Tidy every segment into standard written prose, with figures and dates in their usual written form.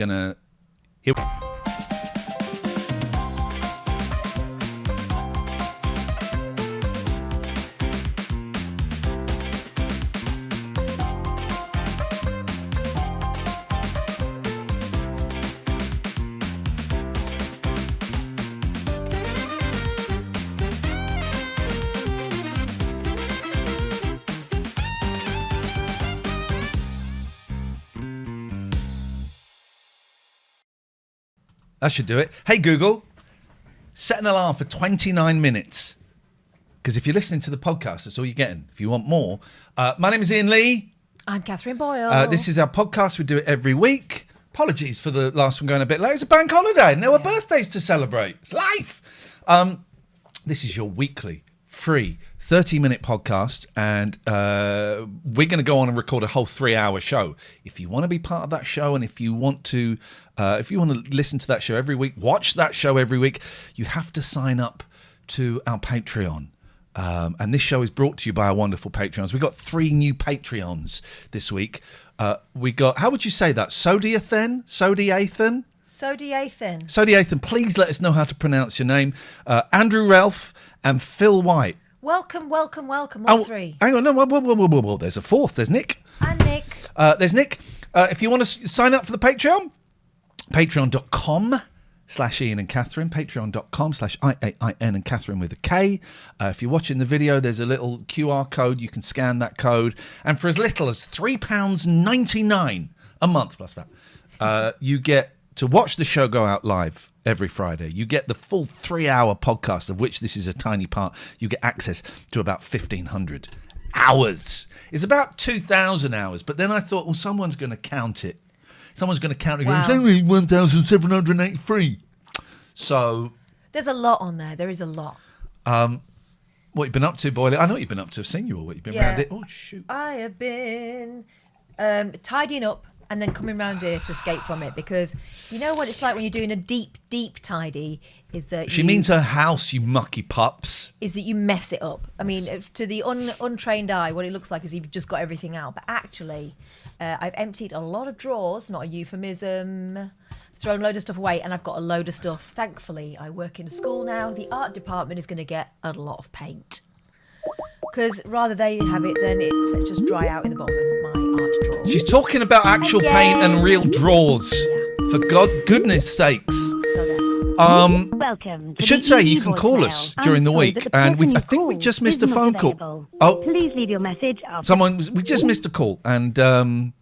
Gonna here. That should do it. Hey, Google, set an alarm for 29 minutes. Because if you're listening to the podcast, that's all you're getting. If you want more. My name is Iain Lee. I'm Katherine Boyle. This is our podcast. We do it every week. Apologies for the last one going a bit late. It's a bank holiday and there were birthdays to celebrate. It's life. This is your weekly, free, 30-minute podcast. And we're going to go on and record a whole 3-hour show. If you want to be part of that show and if you want to listen to that show every week, watch that show every week, you have to sign up to our Patreon. And this show is brought to you by our wonderful Patreons. We've got 3 new Patreons this week. We got, how would you say that? Sodiathan? Sodiathan? Sodiathan. Sodiathan, please let us know how to pronounce your name. Andrew Ralph and Phil White. Welcome, all 3. Hang on, no, whoa. There's a 4th. There's Nick. And Nick. There's Nick. If you want to sign up for the Patreon, patreon.com/Iain and Katherine, patreon.com/IAIN and Katherine with a K. If you're watching the video, there's a little QR code. You can scan that code. And for as little as £3.99 a month plus that, you get to watch the show go out live every Friday. You get the full 3-hour podcast, of which this is a tiny part. You get access to about 1,500 hours. It's about 2,000 hours. But then I thought, well, someone's going to count it. Someone's going to count it. Wow. It's only 1,783. So There's a lot on there. There is a lot. what you've been up to, Boyle? I know what you've been up to. I've seen you all. What you've been around it. Oh, shoot. I have been tidying up and then coming round here to escape from it, because you know what it's like when you're doing a deep tidy is that She means her house, you mucky pups. Is that you mess it up. I mean, to the untrained eye, what it looks like is you've just got everything out. But actually, I've emptied a lot of drawers, not a euphemism, thrown a load of stuff away, and I've got a load of stuff. Thankfully, I work in a school now. The art department is going to get a lot of paint. Because rather they have it than it just dry out in the bottom of my art drawers. She's talking about actual paint and real drawers. Yeah. For goodness sakes. So there. Welcome. I should say you can call us during the week, and I think we just missed a phone call. Oh, please leave your message after. We just missed a call, and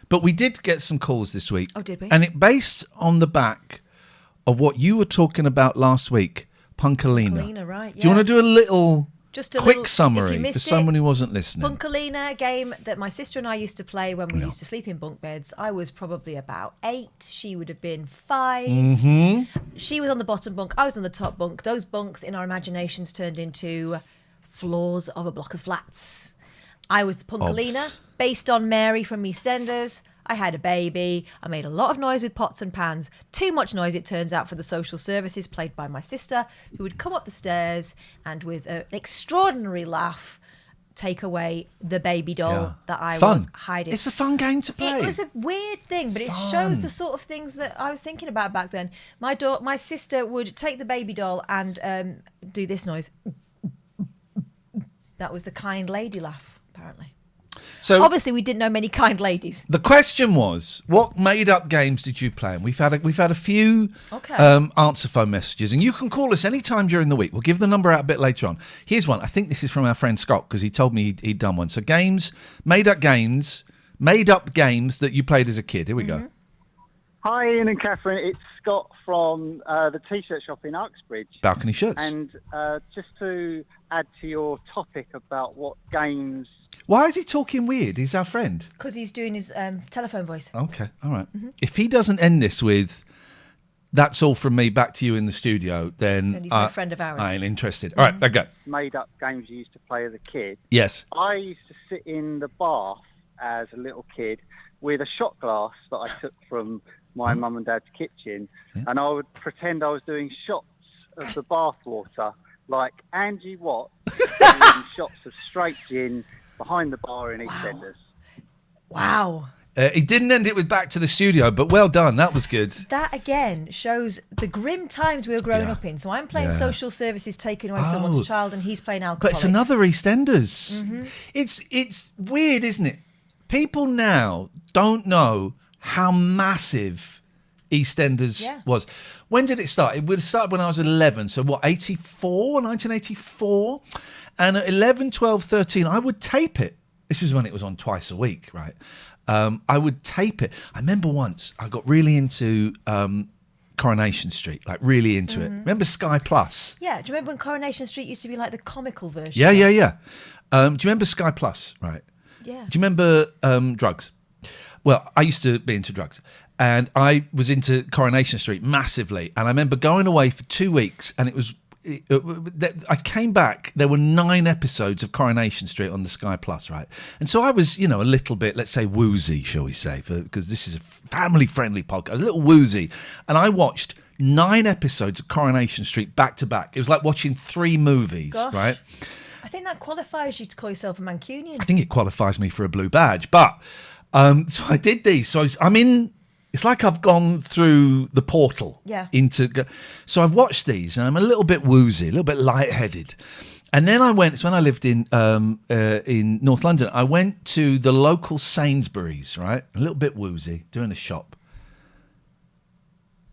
but we did get some calls this week. Oh, did we? And it based on the back of what you were talking about last week, Punkalina. Punkalina, right? Yeah. Do you want to do a little? Just a quick little summary for someone who wasn't listening. Punkalina, a game that my sister and I used to play when we used to sleep in bunk beds. I was probably about 8. She would have been 5. Mm-hmm. She was on the bottom bunk. I was on the top bunk. Those bunks in our imaginations turned into floors of a block of flats. I was the Punkalina, based on Mary from EastEnders. I had a baby. I made a lot of noise with pots and pans. Too much noise, it turns out, for the social services, played by my sister, who would come up the stairs and with an extraordinary laugh take away the baby doll that I was hiding. It's a fun game to play. It was a weird thing, but it shows the sort of things that I was thinking about back then. My sister would take the baby doll and do this noise. That was the kind lady laugh, apparently. So obviously we didn't know many kind ladies. The question was, what made-up games did you play? And we've had a few answer phone messages, and you can call us anytime during the week. We'll give the number out a bit later on. Here's one. I think this is from our friend Scott, because he told me he'd done one. So made-up games that you played as a kid. Here we go. Hi, Iain and Katherine. It's Scott from the T-shirt shop in Uxbridge. Balcony Shirts. And just to add to your topic about what games... Why is he talking weird? He's our friend. Because he's doing his telephone voice. Okay, all right. Mm-hmm. If he doesn't end this with, that's all from me, back to you in the studio, then he's a friend of ours. I ain't interested. All right, there you go. Made up games you used to play as a kid. Yes. I used to sit in the bath as a little kid with a shot glass that I took from my mum and dad's kitchen, and I would pretend I was doing shots of the bath water, like Angie Watt doing shots of straight gin behind the bar in EastEnders. Wow. He didn't end it with Back to the Studio, but well done. That was good. That again shows the grim times we were growing up in. So I'm playing social services taking away someone's child, and he's playing alcoholics. But it's another EastEnders. It's weird, isn't it? People now don't know how massive EastEnders was. When did it start? It would have started when I was 11. So what, 1984? And at 11, 12, 13, I would tape it. This was when it was on twice a week, right? I would tape it. I remember once I got really into Coronation Street, like really into it. Remember Sky Plus? Yeah. Do you remember when Coronation Street used to be like the comical version? Yeah. Do you remember Sky Plus, right? Yeah. Do you remember drugs? Well, I used to be into drugs. And I was into Coronation Street massively. And I remember going away for 2 weeks, and I came back, there were 9 episodes of Coronation Street on the Sky Plus, right? And so I was, a little bit, let's say, woozy, shall we say, because this is a family-friendly podcast. I was a little woozy. And I watched 9 episodes of Coronation Street back to back. It was like watching 3 movies, right? I think that qualifies you to call yourself a Mancunian. I think it qualifies me for a blue badge. But, so I did these. So I'm in... It's like I've gone through the portal So I've watched these, and I'm a little bit woozy, a little bit lightheaded. And then it's when I lived in North London, I went to the local Sainsbury's, right? A little bit woozy, doing a shop.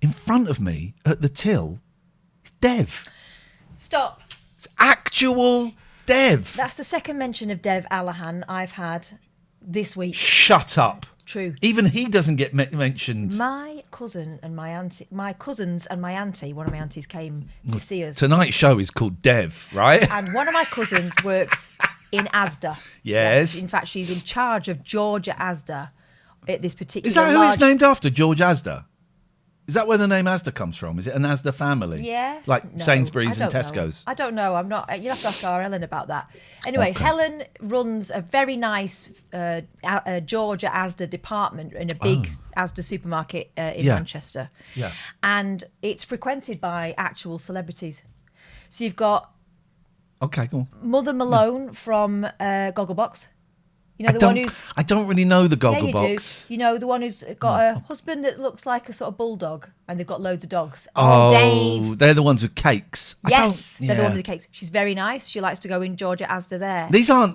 In front of me, at the till, is Dev. Stop. It's actual Dev. That's the second mention of Dev Allahan I've had this week. Shut up. True. Even he doesn't get mentioned. My cousins and my auntie, one of my aunties came to see us. Tonight's show is called Dev, right? And one of my cousins works in Asda. Yes. In fact, she's in charge of Georgia Asda at this particular. Is that who it's named after, George Asda? Is that where the name Asda comes from? Is it an Asda family? Yeah. Like No, Sainsbury's and know. Tesco's? I don't know. I'm not. You'll have to ask our Helen about that. Anyway, Okay. Helen runs a very nice Georgia Asda department in a big Asda supermarket in Manchester. Yeah. And it's frequented by actual celebrities. So you've got Okay, go on. Mother Malone from Gogglebox. You know, one who's... I don't really know the Yeah, you Gogglebox. do. You know, the one who's got a husband that looks like a sort of bulldog, and they've got loads of dogs. Oh, Dave. they're the ones with cakes. Yes, they're the one with the cakes. She's very nice. She likes to go in Georgia Asda there.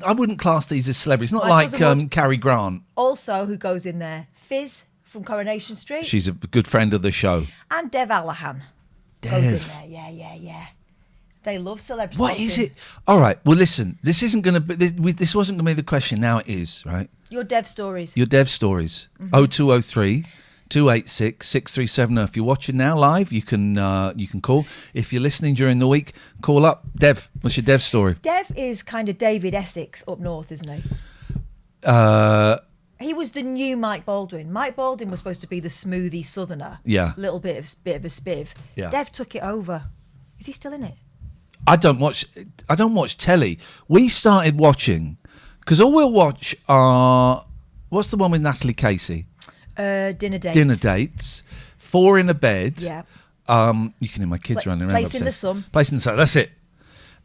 I wouldn't class these as celebrities. Not My like cousin would. Cary Grant. Also, who goes in there? Fizz from Coronation Street. She's a good friend of the show. And Dev Allahan goes in there. Yeah. They love celebrities. What is it? All right. Well, listen. This isn't going to be. This wasn't going to be the question. Now it is. Right. Your Dev stories. Your Dev stories. 0203 286 6370. If you're watching now live, you can call. If you're listening during the week, call up. Dev, what's your Dev story? Dev is kind of David Essex up north, isn't he? He was the new Mike Baldwin. Mike Baldwin was supposed to be the smoothie southerner. Yeah. Little bit of a spiv. Yeah. Dev took it over. Is he still in it? I don't watch telly. We started watching because all we'll watch are what's the one with Natalie Casey? Dinner dates. Dinner dates. 4 in a bed. Yeah. You can hear my kids running around. Place in the upstairs. Sun. Place in the Sun. That's it.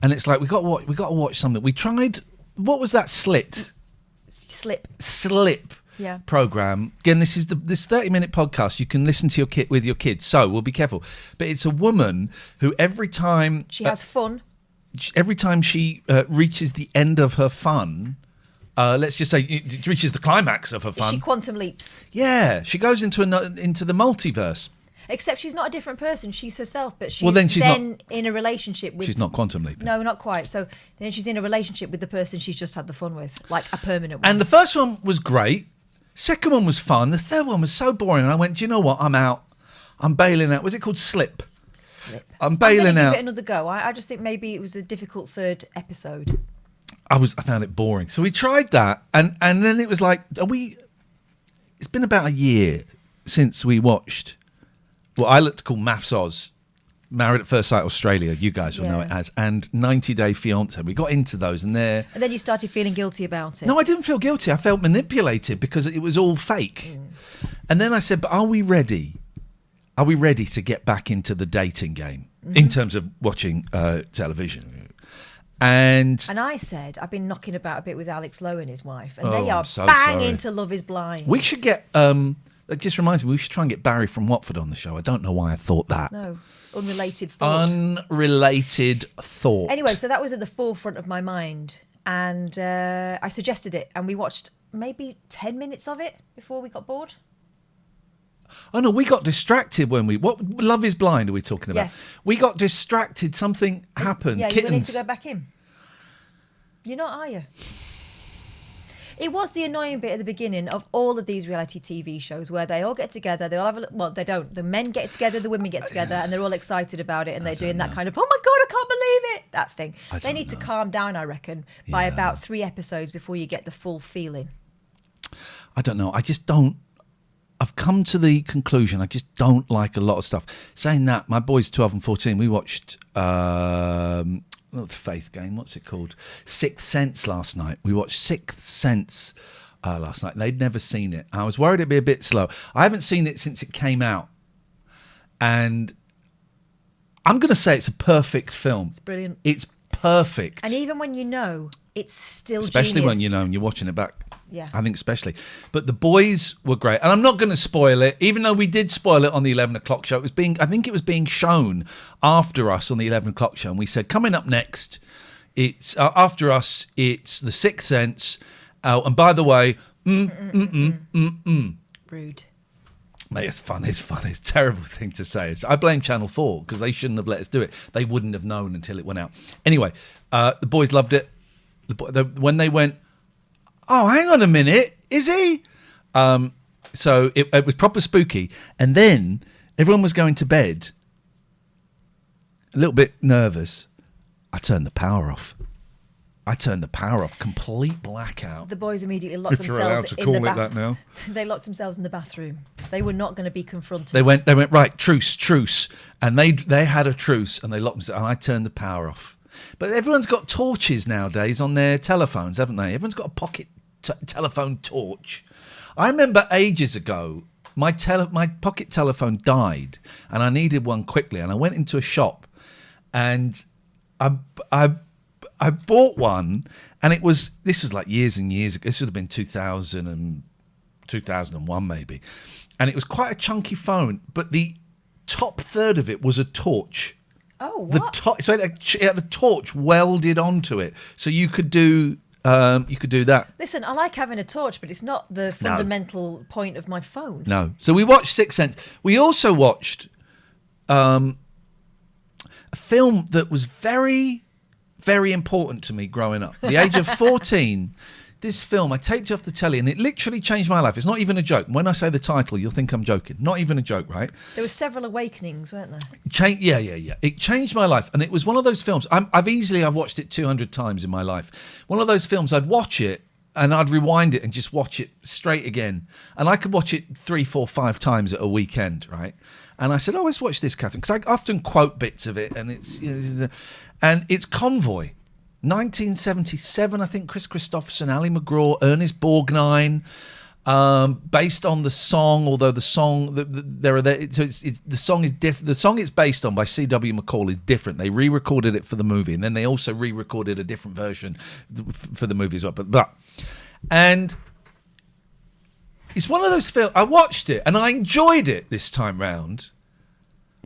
And it's like we got to watch something. We tried. What was that? Slip. Yeah. Program. Again, this is this 30-minute podcast. You can listen to with your kids. So we'll be careful. But it's a woman who every time She has fun. Every time she reaches the end of her fun, let's just say it reaches the climax of her fun. She quantum leaps. Yeah, she goes into the multiverse. Except she's not a different person. She's herself, but she's, she's then in a relationship with... She's not quantum leaping. No, not quite. So then she's in a relationship with the person she's just had the fun with, like a permanent one. And the first one was great. Second one was fun. The third one was so boring. And I went, do you know what? I'm out. I'm bailing out. Was it called Slip? I'm bailing out. Give it another go. I just think maybe it was a difficult third episode. I found it boring. So we tried that. And then it was like, it's been about a year since we watched what I like to call Maths Oz, Married at First Sight Australia, you guys will know it as, and 90 Day Fiancé. We got into those and then you started feeling guilty about it. No, I didn't feel guilty. I felt manipulated because it was all fake. And then I said, but are we ready? Are we ready to get back into the dating game in terms of watching television? And I said, I've been knocking about a bit with Alex Lowe and his wife, and Oh, they are I'm so banging sorry. to Love is Blind. we should get, it just reminds me, we should try and get Barry from Watford on the show. I don't know why I thought that. No, unrelated thought. Unrelated thought. Anyway, so that was at the forefront of my mind, and I suggested it, and we watched maybe 10 minutes of it before we got bored. Oh no, we got distracted when what Love is Blind are we talking about? Yes. We got distracted, something happened. Yeah, Kittens. you need to go back in. You're not, are you? It was the annoying bit at the beginning of all of these reality TV shows where they all get together, they all have well, they don't. The men get together, the women get together, and they're all excited about it, and they're doing that kind of, oh my God, I can't believe it, that thing. They need to calm down, I reckon, by about 3 episodes before you get the full feeling. I don't know. I just don't. I've come to the conclusion I just don't like a lot of stuff. Saying that, my boys 12 and 14, we watched the Faith game, what's it called? Sixth Sense last night. We watched Sixth Sense last night. They'd never seen it. I was worried it'd be a bit slow. I haven't seen it since it came out. And I'm going to say it's a perfect film. It's brilliant. It's perfect. And even when you know, it's still especially genius. when you know and you're watching it back. Yeah. I think especially. But the boys were great. And I'm not going to spoil it, even though we did spoil it on the 11 o'clock show. I think it was being shown after us on the 11 o'clock show. And we said, coming up next, it's after us, it's The Sixth Sense. And by the way, Rude. Mate, it's fun. It's a terrible thing to say. I blame Channel 4 because they shouldn't have let us do it. They wouldn't have known until it went out. Anyway, the boys loved it. When they went, oh, hang on a minute, is he? So it was proper spooky. And then everyone was going to bed, a little bit nervous. I turned the power off. Complete blackout. The boys immediately locked If you're allowed themselves to in call the it that now. They locked themselves in the bathroom. They were not going to be confronted. They went right, truce, and they had a truce, and they locked themselves. And I turned the power off. But everyone's got torches nowadays on their telephones, haven't they? Everyone's got a pocket telephone torch. I remember ages ago, my pocket telephone died, and I needed one quickly. And I went into a shop, and I bought one, and this was like years and years ago. This would have been 2001 maybe. And it was quite a chunky phone, but the top third of it was a torch. Oh, what? So it had a torch welded onto it, so you could do that. Listen, I like having a torch, but it's not the fundamental point of my phone. No. So we watched Sixth Sense. We also watched a film that was very, very important to me growing up. At the age of 14, this film, I taped it off the telly, and it literally changed my life. It's not even a joke. When I say the title, you'll think I'm joking. Not even a joke, right? There were several awakenings, weren't there? Yeah. It changed my life, and it was one of those films. I've watched it 200 times in my life. One of those films, I'd watch it, and I'd rewind it and just watch it straight again. And I could watch it 3, 4, 5 times at a weekend, right? And I said, oh, let's watch this, Katherine, because I often quote bits of it, and it's Convoy. 1977, I think. Chris Christopherson, Ali McGraw, Ernest Borgnine, based on the song. Although the song, the song is different. The song it's based on by C.W. McCall is different. They re-recorded it for the movie, and then they also re-recorded a different version for the movie as well. And it's one of those films. I watched it and I enjoyed it this time round.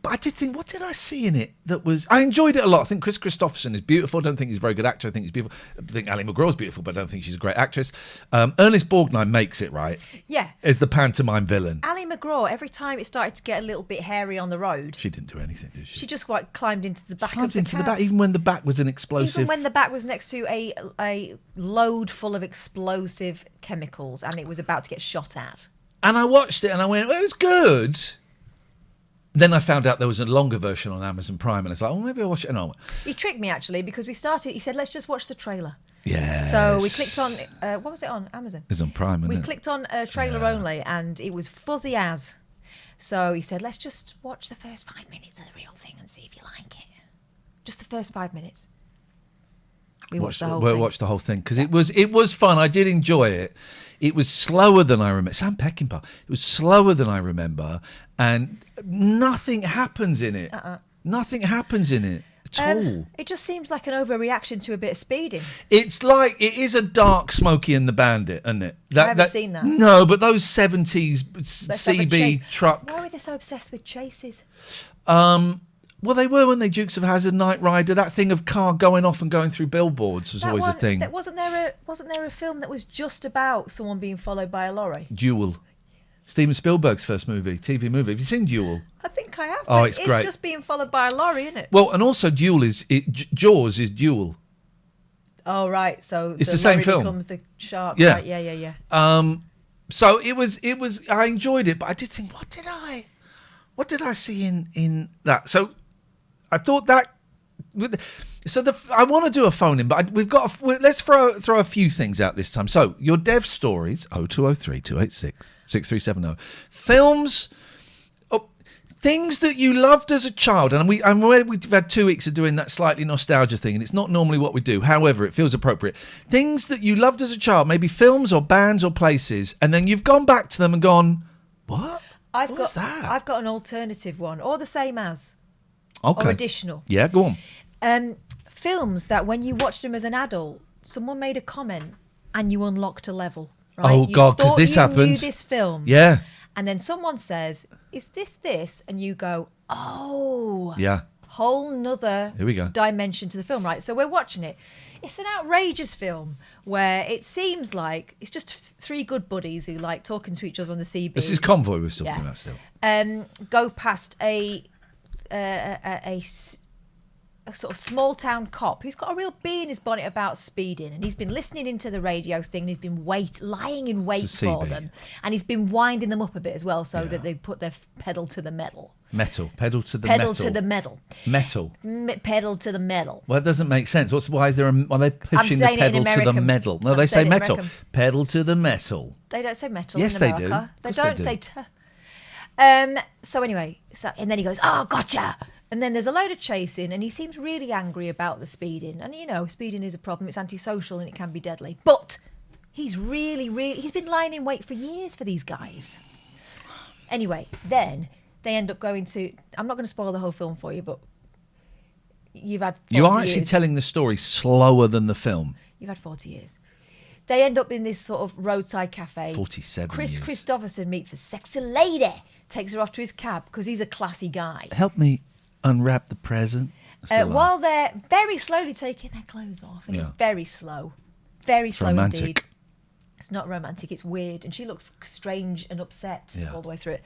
But I did think, what did I see in it that was... I enjoyed it a lot. I think Chris Christopherson is beautiful. I don't think he's a very good actor. I think he's beautiful. I think Ali McGraw's beautiful, but I don't think she's a great actress. Ernest Borgnine makes it, right? Yeah. Is the pantomime villain. Ali McGraw, every time it started to get a little bit hairy on the road... She didn't do anything, did she? She just climbed into the back of the car. Back, even when the back was an explosive... Even when the back was next to a load full of explosive chemicals and it was about to get shot at. And I watched it and I went, well, it was good... Then I found out there was a longer version on Amazon Prime, and it's like, oh, maybe I'll watch it. No. He tricked me, actually, because he said, let's just watch the trailer. Yeah. So we clicked on, what was it on? Amazon? It's on Prime, isn't it? We clicked on trailer only, and it was fuzzy as. So he said, let's just watch the first 5 minutes of the real thing and see if you like it. Just the first 5 minutes. We watched the whole thing. We watched the whole thing, because it was fun. I did enjoy it. It was slower than I remember. Sam Peckinpah. It was slower than I remember, and nothing happens in it. Nothing happens in it. at all. It just seems like an overreaction to a bit of speeding. It's like, it is a dark Smokey and the Bandit, isn't it? I haven't seen that. No, but those 70s Let's have a CB chase. truck. Why were they so obsessed with chases? Well, they were when they Dukes of Hazzard, Knight Rider. That thing of car going off and going through billboards was always a thing. Wasn't there a film that was just about someone being followed by a lorry? Duel. Steven Spielberg's first TV movie. Have you seen Duel? I think I have. Oh, it's great. It's just being followed by a lorry, isn't it? Well, and also Jaws is Duel. Oh, right. So it's the same lorry film. Becomes the shark. Yeah. Right. Yeah. So it was. I enjoyed it, but I did think, what did I see in that? So I thought that. I want to do a phone in, but let's throw a few things out this time. So your dev stories 0203 286 6370 films. Things that you loved as a child, and we've had 2 weeks of doing that slightly nostalgia thing, and it's not normally what we do. However, it feels appropriate. Things that you loved as a child, maybe films or bands or places, and then you've gone back to them and gone, what? What's that? I've got an alternative one, or the same as, okay, or additional. Yeah, go on. Films that when you watched them as an adult, someone made a comment and you unlocked a level. Right? Oh, God, because this happened. You knew this film. Yeah. And then someone says, is this? And you go, oh. Yeah. Whole nother Here we go. dimension to the film, right? So we're watching it. It's an outrageous film where it seems like it's just 3 good buddies who like talking to each other on the CB. This is Convoy we're talking about still. Go past a sort of small town cop who's got a real bee in his bonnet about speeding, and he's been listening into the radio thing, and he's been lying in wait for them, and he's been winding them up a bit as well, so that they put their pedal to the metal. Pedal to the pedal metal. to the metal. Metal. Pedal to the metal. Well, it doesn't make sense. Why is there are they pushing the saying it in pedal to the metal? No, they say metal. Pedal to the metal. They don't say metal Yes, in America. they do. They Of don't course they do. say so anyway, and then he goes, oh, gotcha. And then there's a load of chasing, and he seems really angry about the speeding. And, speeding is a problem. It's antisocial, and it can be deadly. But he's he's been lying in wait for years for these guys. Anyway, then they end up going to... I'm not going to spoil the whole film for you, but you've had 40 You are actually years. telling the story slower than the film. You've had 40 years. They end up in this sort of roadside cafe. 47 Chris years. Christopherson meets a sexy lady, takes her off to his cab because he's a classy guy. Help me unwrap the present. While they're very slowly taking their clothes off, and it's very slow. Very slow romantic. indeed. It's not romantic, it's weird. And she looks strange and upset all the way through it.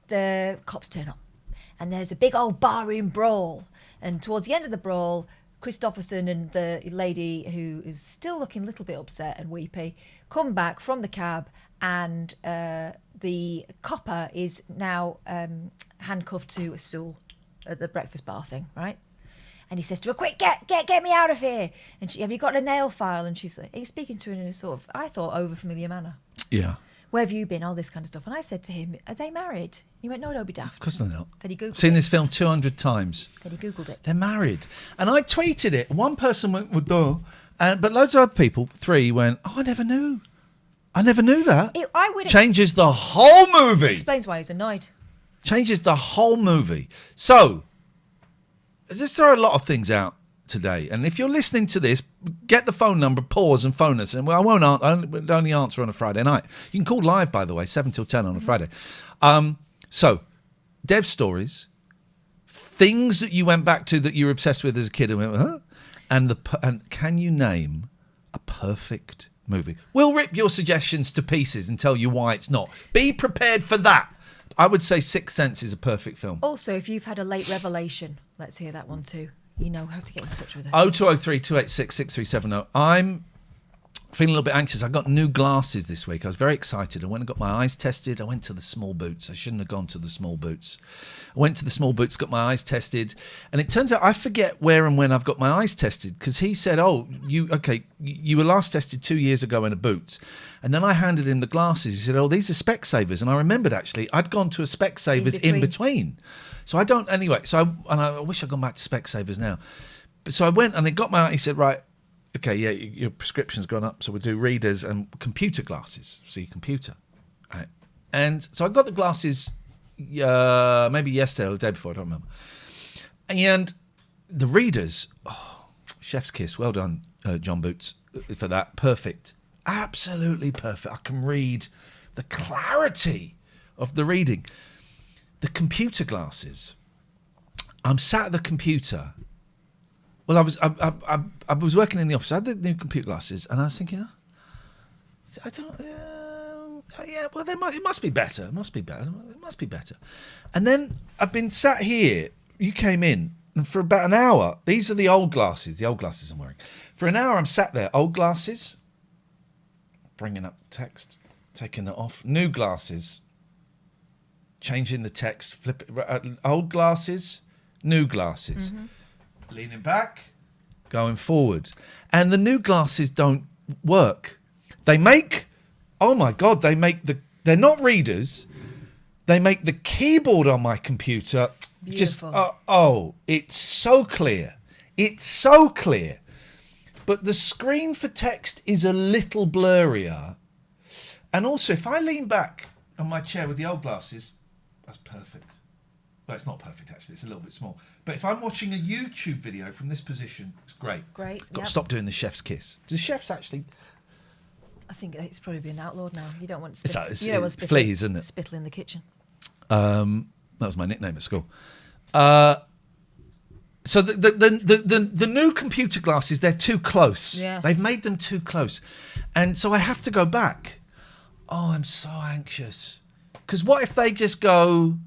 The cops turn up, and there's a big old barroom brawl. And towards the end of the brawl, Christopherson and the lady, who is still looking a little bit upset and weepy, come back from the cab, and the copper is now handcuffed to a stool at the breakfast bar thing, right? And he says to her, quick, get me out of here. And have you got a nail file? And he's speaking to her in a sort of, I thought, over-familiar manner. Yeah. Where have you been? All this kind of stuff. And I said to him, are they married? He went, no, don't be daft. Of course they're not. Then he Googled Seen it. this film 200 times. Then he Googled it. They're married. And I tweeted it. One person went, well, duh. But loads of other people, 3, went, oh, I never knew that. Changes the whole movie. Explains why he's annoyed. Changes the whole movie. So, let's throw a lot of things out today. And if you're listening to this, get the phone number, pause and phone us. And I won't only answer on a Friday night. You can call live, by the way, 7 till 10 on a Friday. So, dev stories, things that you went back to that you were obsessed with as a kid and went, huh? And can you name a perfect movie? We'll rip your suggestions to pieces and tell you why it's not. Be prepared for that. I would say Sixth Sense is a perfect film. Also, if you've had a late revelation, let's hear that one too. You know how to get in touch with us. 0203 286 6370. I'm feeling a little bit anxious. I got new glasses this week. I was very excited. I went and got my eyes tested. I went to the small boots. I shouldn't have gone to the small boots. I went to the small boots, got my eyes tested. And it turns out I forget where and when I've got my eyes tested, because he said, oh, you were last tested 2 years ago in a boot. And then I handed him the glasses. He said, oh, these are Specsavers. And I remembered, actually, I'd gone to a Specsavers in between. So I don't, anyway. I wish I'd gone back to Specsavers now. But so I went and he got my, he said, right, okay, yeah, your prescription's gone up, so we'll do readers and computer glasses. So your computer. Right. And so I got the glasses maybe yesterday or the day before, I don't remember. And the readers, chef's kiss. Well done, John Boots, for that. Perfect. Absolutely perfect. I can read the clarity of the reading. The computer glasses. I'm sat at the computer. Well, I was working in the office. I had the new computer glasses, and I was thinking, I don't. Yeah, well, it must be better. It must be better. And then I've been sat here. You came in, and for about an hour, these are the old glasses. The old glasses I'm wearing. For an hour, I'm sat there. Old glasses. Bringing up text, taking that off. New glasses. Changing the text. Flip it. Old glasses. New glasses. Mm-hmm. Leaning back. Going forward. And the new glasses don't work. They make. Oh my God, they're not readers. They make the keyboard on my computer beautiful. It's so clear. It's so clear. But the screen for text is a little blurrier. And also, if I lean back on my chair with the old glasses, that's perfect. Well, it's not perfect, actually. It's a little bit small. But if I'm watching a YouTube video from this position, it's great. Great, Got to stop doing the chef's kiss. Do chefs actually... I think it's probably being outlawed now. You don't want to it's fleas, isn't it? Spittle in the kitchen. That was my nickname at school. So the new computer glasses, they're too close. Yeah. They've made them too close. And so I have to go back. Oh, I'm so anxious. Because what if they just go,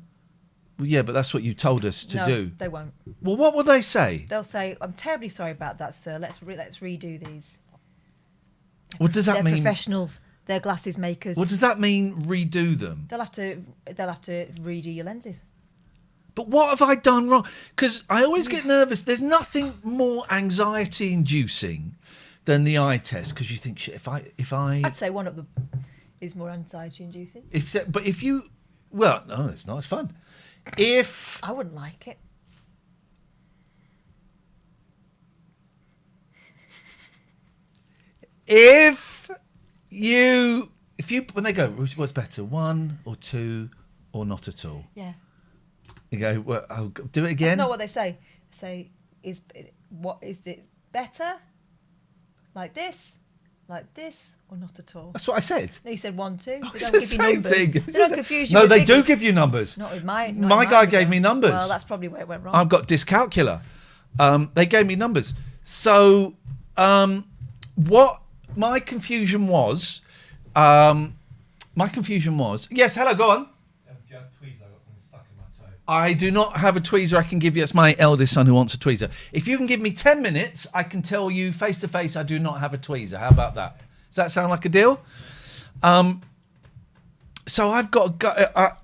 well, yeah, but that's what you told us to do. No, they won't. Well, what will they say? They'll say, I'm terribly sorry about that, sir. Let's redo these. What does that They're mean? Professionals. They're glasses makers. What does that mean, redo them? They'll have to redo your lenses. But what have I done wrong? Because I always get nervous. There's nothing more anxiety-inducing than the eye test. Because you think, shit, if I... I'd say one of them is more anxiety-inducing. But if you... Well, no, it's not. It's fun. If... I wouldn't like it. If you... When they go, what's better, 1 or 2 or not at all? Yeah. You go, well, I'll do it again. That's not what they say. They say, is it better? Like this, or not at all? That's what I said. No, you said 1, 2. They It's don't the give you same numbers. thing. They don't confuse you No, with they do figures. give you numbers. Not with my guy gave me numbers. Well, that's probably where it went wrong. I've got dyscalculia. They gave me numbers. So, what my confusion was, yes, hello, go on. I do not have a tweezer I can give you. It's my eldest son who wants a tweezer. If you can give me 10 minutes, I can tell you face to face I do not have a tweezer. How about that? Does that sound like a deal? So I've got I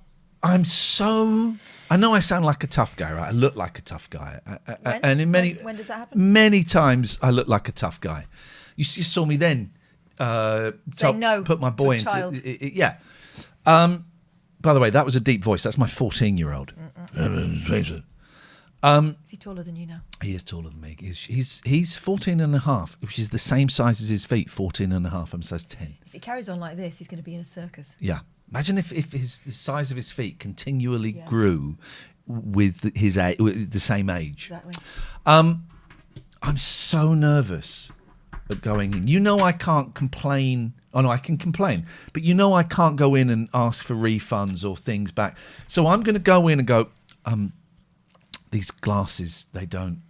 know I sound like a tough guy, right? I look like a tough guy. When does that happen? Many times I look like a tough guy. You saw me then. Put my boy into child. Yeah. By the way, that was a deep voice. That's my 14-year-old. Is he taller than you now? He is taller than me. He's 14 and a half, which is the same size as his feet, 14 and a half. I'm size 10. If he carries on like this, he's going to be in a circus. Yeah. Imagine if the size of his feet continually grew with the same age. Exactly. I'm so nervous at going in. You know I can't complain. Oh, no, I can complain. But you know I can't go in and ask for refunds or things back. So I'm going to go in and go, these glasses, they don't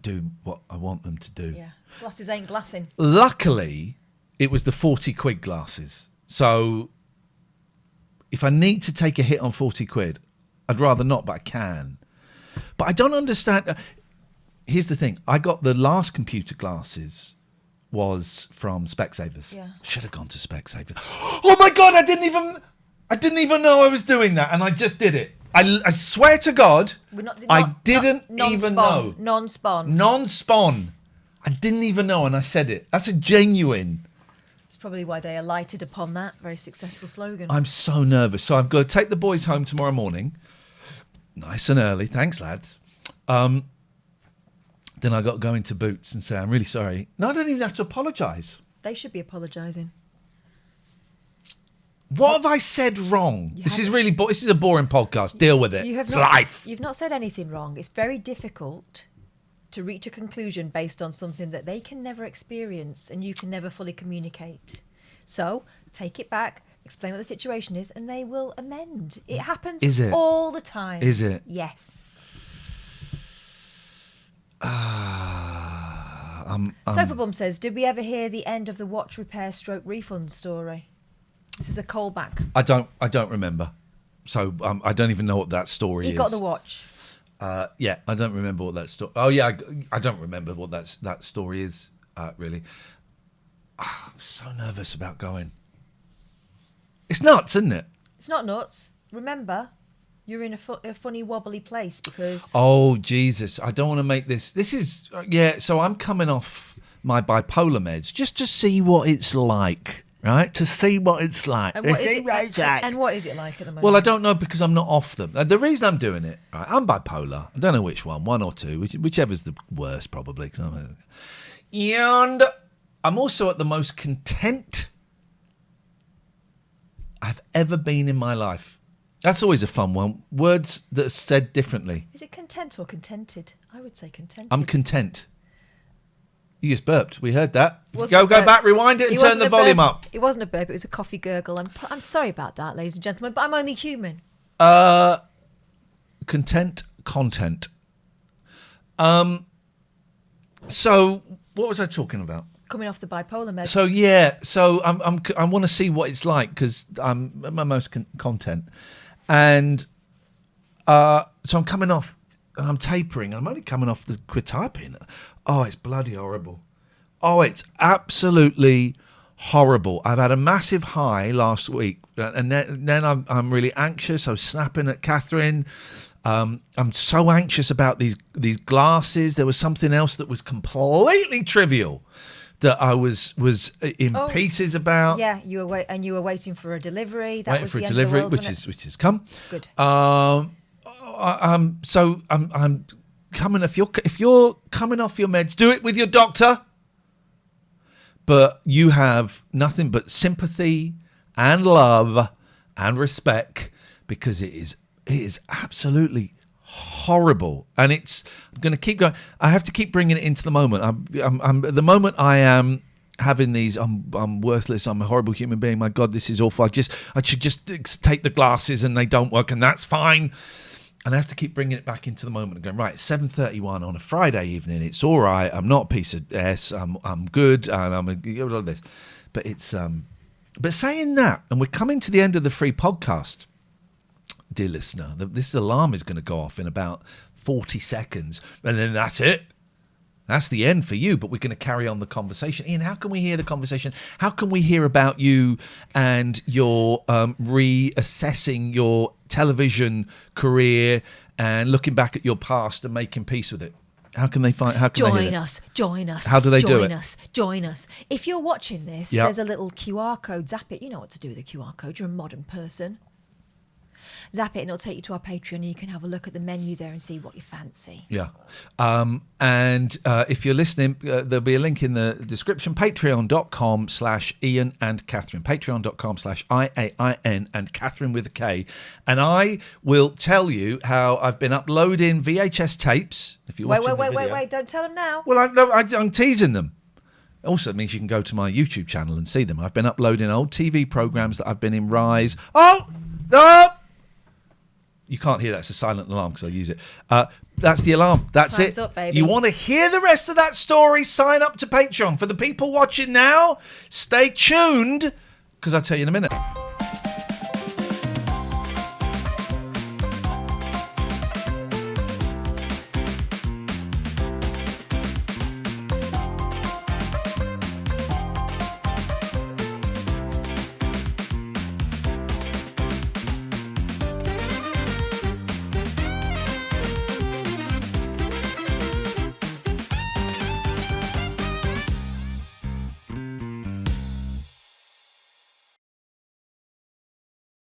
do what I want them to do. Yeah. Glasses ain't glassing. Luckily, it was the 40 quid glasses. So if I need to take a hit on 40 quid, I'd rather not, but I can. But I don't understand. Here's the thing. I got the last computer glasses was from Specsavers. Yeah. Should have gone to Specsavers. Oh my God, I didn't even know I was doing that, and I just did it. I swear to God, I didn't even know. Non-spawn. I didn't even know, and I said it. That's a genuine. It's probably why they alighted upon that very successful slogan. I'm so nervous. So I've got to take the boys home tomorrow morning. Nice and early. Thanks, lads. Then I got to go into Boots and say, I'm really sorry. No, I don't even have to apologise. They should be apologising. What have I said wrong? This is a boring podcast. Deal with it. It's life. You've not said anything wrong. It's very difficult to reach a conclusion based on something that they can never experience and you can never fully communicate. So take it back, explain what the situation is, and they will amend. It happens all the time. Is it? Yes. Sophobum says, did we ever hear the end of the watch repair / refund story? This is a callback. I don't remember. So I don't even know what that story is. He got the watch. Yeah, I don't remember what that story. Oh yeah, I don't remember what that story is. Really, I'm so nervous about going. It's nuts, isn't it? It's not nuts. Remember, you're in a funny wobbly place because. Oh Jesus! I don't want to make this. This is So I'm coming off my bipolar meds just to see what it's like. Right, to see what it's like. And what is it like at the moment? Well, I don't know because I'm not off them. The reason I'm doing it, right, I'm bipolar. I don't know which one or two, whichever's the worst probably. And I'm also at the most content I've ever been in my life. That's always a fun one. Words that are said differently. Is it content or contented? I would say contented. I'm content. You just burped. We heard that. Go back, rewind it, and turn the volume up. It wasn't a burp. It was a coffee gurgle. I'm sorry about that, ladies and gentlemen, but I'm only human. Content, content. So what was I talking about? Coming off the bipolar meds. So yeah. So I want to see what it's like because I'm at my most content, and so I'm coming off. And I'm tapering. I'm only coming off the quetiapine. Oh, it's bloody horrible. Oh, it's absolutely horrible. I've had a massive high last week, and then I'm really anxious. I was snapping at Katherine. I'm so anxious about these glasses. There was something else that was completely trivial that I was in pieces about. Yeah, you were waiting for a delivery. That waiting was for the a end delivery, of the world, which has come. Good. I'm coming. If you're coming off your meds, do it with your doctor. But you have nothing but sympathy and love and respect because it is absolutely horrible, and I'm going to keep going. I have to keep bringing it into the moment. I'm at the moment I am having these. I'm worthless. I'm a horrible human being. My God, this is awful. I should just take the glasses and they don't work, and that's fine. And I have to keep bringing it back into the moment and going, right, 7:31 on a Friday evening. It's all right. I'm not a piece of S. I'm good, and I'm all of this. But it's but saying that, and we're coming to the end of the free podcast, dear listener. This alarm is going to go off in about 40 seconds, and then that's it. That's the end for you, but we're going to carry on the conversation. Iain, how can we hear the conversation? How can we hear about you and your reassessing your television career and looking back at your past and making peace with it? How can they find? How can they hear it? Join us. How do they do it? Join us. If you're watching this, there's a little QR code. Zap it. You know what to do with the QR code. You're a modern person. Zap it and it'll take you to our Patreon and you can have a look at the menu there and see what you fancy. Yeah. And if you're listening, there'll be a link in the description, patreon.com/Iain and Katherine, patreon.com/IAIN and Katherine with a K. And I will tell you how I've been uploading VHS tapes. If you're Wait, don't tell them now. Well, I'm teasing them. Also, it means you can go to my YouTube channel and see them. I've been uploading old TV programs that I've been in Rise. Oh! You can't hear that. It's a silent alarm because I use it. That's the alarm. That's Time's it. up, baby. You want to hear the rest of that story? Sign up to Patreon. For the people watching now, stay tuned because I'll tell you in a minute.